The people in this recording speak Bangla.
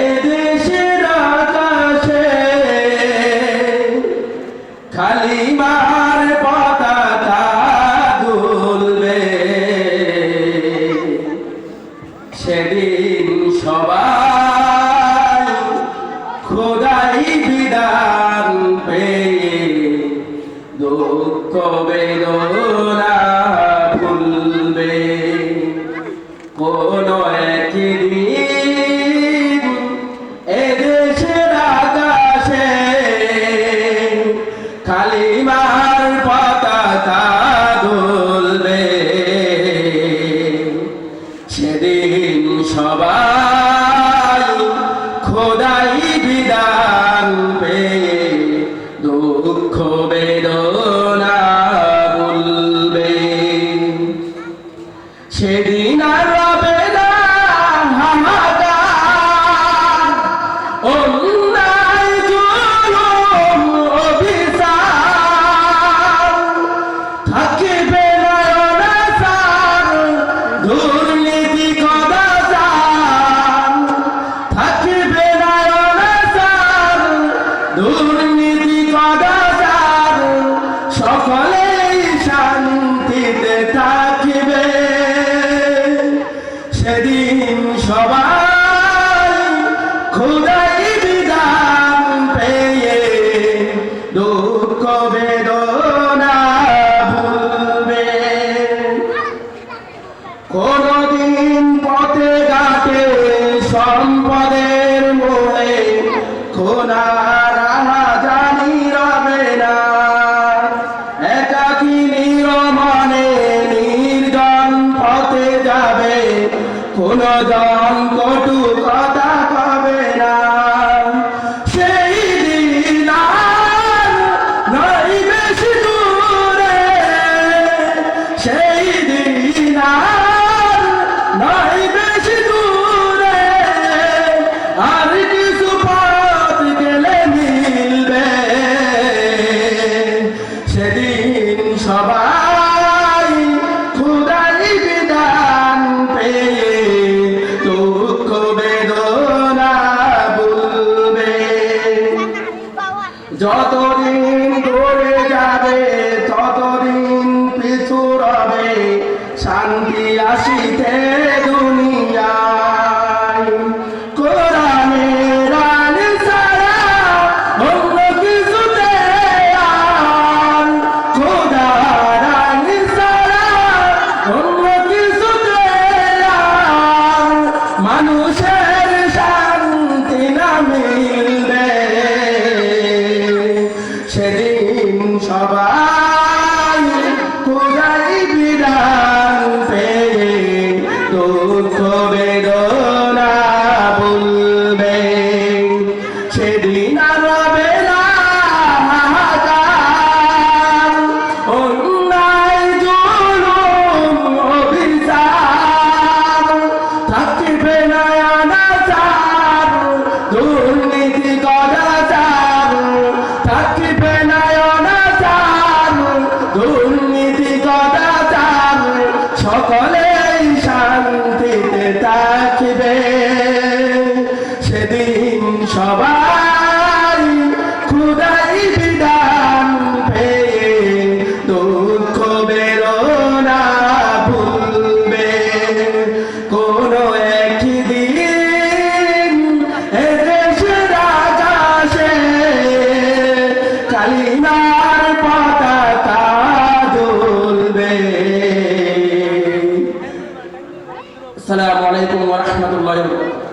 এদেশের আকাশে কালিমার পতাকা দুলবে, সেদিন সবাই খোদাই বিধান পেয়ে দুঃখ বেদনা ভুলবে। কোন একদিন এদেশের আকাশে কালিমার পতাকা দুলবে, সেদিন সবাই খোদাই বিধান পেয়ে দুঃখ বেদনা ভুলবে। সেদিন আর রবে না হাহাকার, অন্যায় জুলুম অবিচার, থাকবে না অনাচার দুর্নীতি কদাচার, থাকবে না অনাচার দুর্নীতি কদাচার, সকলেই শান্তিতে থাকবে। সেদিন সবাই খোদাই বিধান পেয়ে দুঃখ বেদনা ভুলবে। কোনদিন পথে ঘাটে সম্পদের মোহে খোনা রাহাজানি রবে না, একাকী নিরমনে নির্জন পথে যাবে, কোন জন কটু কথা কবে না। সেই দিন আর নয় বেশি দূরে, সেই দিন আর নয় বেশি দূরে, আর কিছু পথ গেলে মিলবে। সেদিন সবাই খোদাই বিধান পেয়ে দুঃখ বেদনা ভুলবে। যতদিন দূরে যাবে ততদিন পিছু রবে শান্তি আসিতে দুনিয়ায়। কোরআনের আইন ছাড়া অন্য কিছুতে আর, খোদার আইন ছাড়া অন্য কিছুতে আর, মানুষের শান্তি না মিলবে। সেদিন সবাই খোদাই বিধান পেয়ে দুঃখ বেদনা ভুলবে। সেদিন আর রবে না হাহাকার, অন্যায় জুলুম অবিচার, থাকবে না অনাচার দুর্নীতি কদাচার, থাকবে না অনাচার দুর্নীতি কদাচার, সকলেই শান্তিতে থাকবে। সেদিন সবাই খোদাই বিধান পেয়ে দুঃখ বেদনা ভুলবে। কোন একদিন এদেশের আকাশে কালিমার পতাকা দুলবে। আসসালামু আলাইকুম ওয়া রাহমাতুল্লাহি ওয়া বারাকাতুহু।